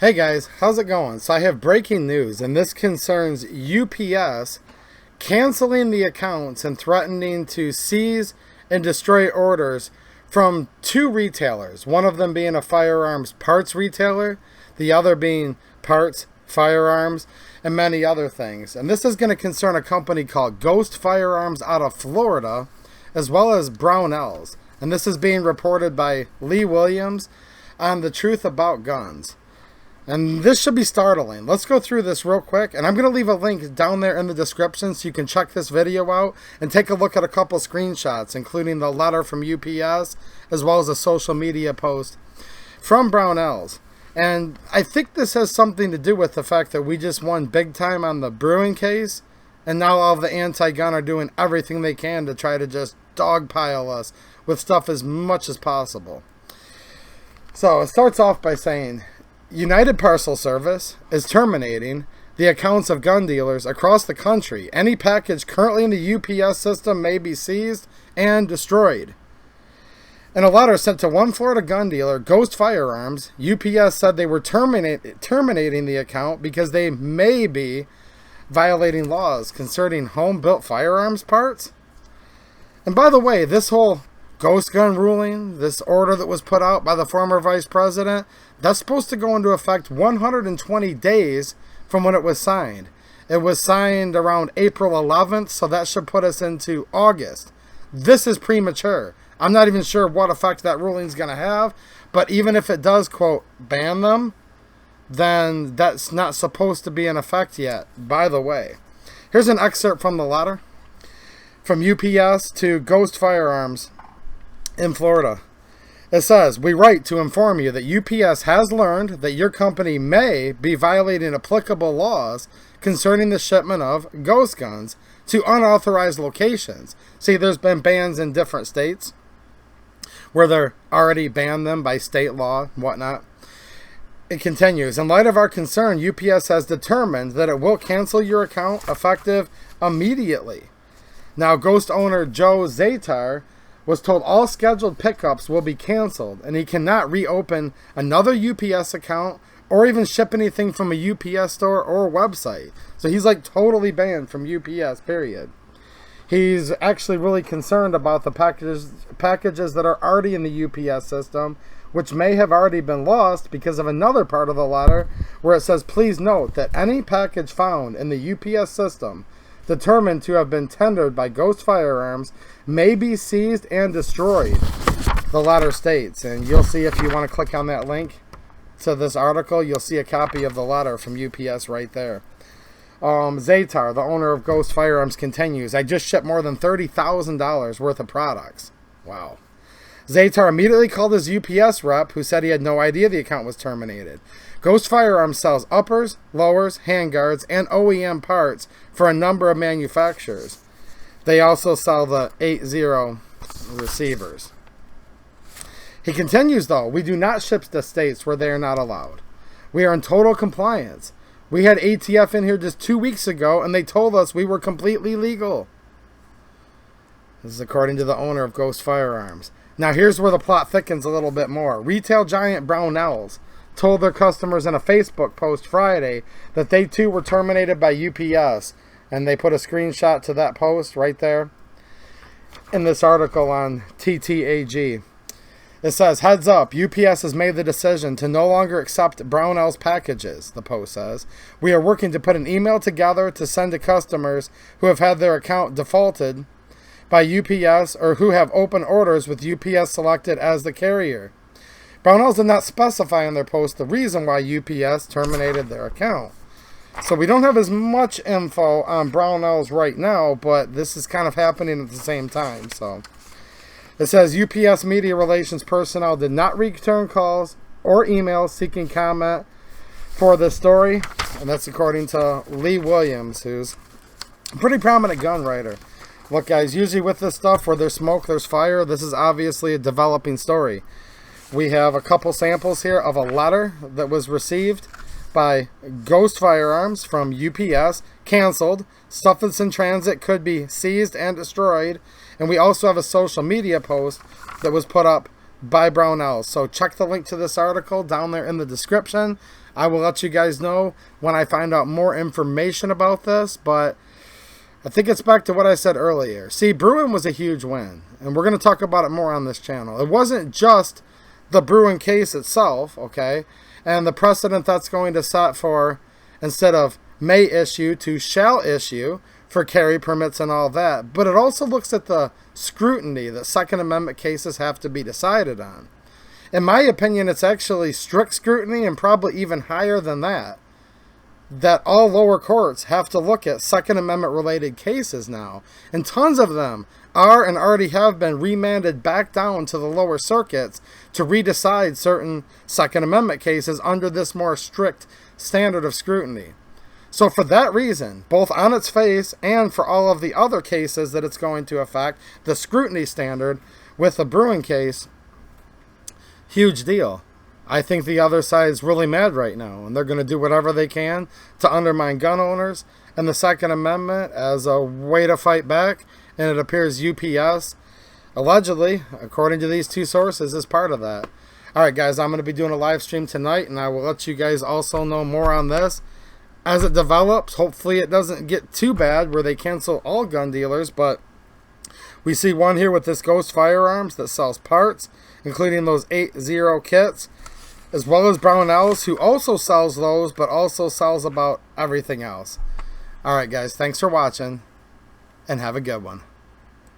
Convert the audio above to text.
Hey guys, how's it going? So I have breaking news, and this concerns UPS canceling the accounts and threatening to seize and destroy orders from two retailers, one of them being a firearms parts retailer, the other being parts, firearms, and many other things. And this is going to concern a company called Ghost Firearms out of Florida, as well as Brownells. And this is being reported by Lee Williams on The Truth About Guns. And this should be startling. Let's go through this real quick. And I'm going to leave a link down there in the description so you can check this video out and take a look at a couple screenshots, including the letter from UPS, as well as a social media post from Brownells. And I think this has something to do with the fact that we just won big time on the brewing case. And now all of the anti-gun are doing everything they can to try to just dogpile us with stuff as much as possible. So it starts off by saying, United Parcel Service is terminating the accounts of gun dealers across the country. Any package currently in the UPS system may be seized and destroyed. In a letter sent to one Florida gun dealer, Ghost Firearms, UPS said they were terminating the account because they may be violating laws concerning home-built firearms parts. And by the way, this whole ghost gun ruling, this order that was put out by the former vice president, that's supposed to go into effect 120 days from when it was signed. It was signed around April 11th, so that should put us into August. This is premature. I'm not even sure what effect that ruling is going to have, but even if it does, quote, ban them, then that's not supposed to be in effect yet, by the way. Here's an excerpt from the letter from UPS to Ghost Firearms in Florida. It says, we write to inform you that UPS has learned that your company may be violating applicable laws concerning the shipment of ghost guns to unauthorized locations. See, there's been bans in different states where they're already banned them by state law and whatnot. It continues, in light of our concern, UPS has determined that it will cancel your account effective immediately. Now, Ghost owner Joe Zatar was told all scheduled pickups will be canceled, and he cannot reopen another UPS account or even ship anything from a UPS store or website. So he's like totally banned from UPS, period. He's actually really concerned about the packages that are already in the UPS system, which may have already been lost because of another part of the letter where it says, please note that any package found in the UPS system determined to have been tendered by Ghost Firearms may be seized and destroyed, the letter states. And you'll see, if you want to click on that link to this article, you'll see a copy of the letter from UPS right there. Zatar, the owner of Ghost Firearms, continues, I just shipped more than $30,000 worth of products. Wow. Zatar immediately called his UPS rep, who said he had no idea the account was terminated. Ghost Firearms sells uppers, lowers, handguards, and OEM parts for a number of manufacturers. They also sell the 8.0 receivers. He continues, though, we do not ship to states where they are not allowed. We are in total compliance. We had ATF in here just 2 weeks ago, and they told us we were completely legal. This is according to the owner of Ghost Firearms. Now, here's where the plot thickens a little bit more. Retail giant Brownells told their customers in a Facebook post Friday that they too were terminated by UPS. And they put a screenshot to that post right there in this article on TTAG. It says, heads up, UPS has made the decision to no longer accept Brownells packages, the post says. We are working to put an email together to send to customers who have had their account defaulted by UPS or who have open orders with UPS selected as the carrier. Brownells did not specify in their post the reason why UPS terminated their account. So we don't have as much info on Brownells right now, but this is kind of happening at the same time. So it says UPS media relations personnel did not return calls or emails seeking comment for this story. And that's according to Lee Williams, who's a pretty prominent gun writer. Look, guys, usually with this stuff, where there's smoke, there's fire. This is obviously a developing story. We have a couple samples here of a letter that was received by Ghost Firearms from UPS, canceled. Stuff that's in transit could be seized and destroyed. And we also have a social media post that was put up by Brownells. So check the link to this article down there in the description. I will let you guys know when I find out more information about this, but I think it's back to what I said earlier. See, Bruin was a huge win, and we're going to talk about it more on this channel. It wasn't just the Bruin case itself, okay, and the precedent that's going to set for, instead of may issue to shall issue for carry permits and all that, but it also looks at the scrutiny that Second Amendment cases have to be decided on. In my opinion, it's actually strict scrutiny and probably even higher than that. That all lower courts have to look at Second Amendment related cases now. And tons of them are and already have been remanded back down to the lower circuits to redecide certain Second Amendment cases under this more strict standard of scrutiny. So for that reason, both on its face and for all of the other cases that it's going to affect, the scrutiny standard with the Bruin case, huge deal. I think the other side's really mad right now, and they're going to do whatever they can to undermine gun owners and the Second Amendment as a way to fight back, and it appears UPS, allegedly, according to these two sources, is part of that. Alright guys, I'm going to be doing a live stream tonight, and I will let you guys also know more on this as it develops. Hopefully it doesn't get too bad where they cancel all gun dealers, but we see one here with this Ghost Firearms that sells parts, including those 8.0 kits, as well as Brownells, who also sells those, but also sells about everything else. Alright guys, thanks for watching, and have a good one.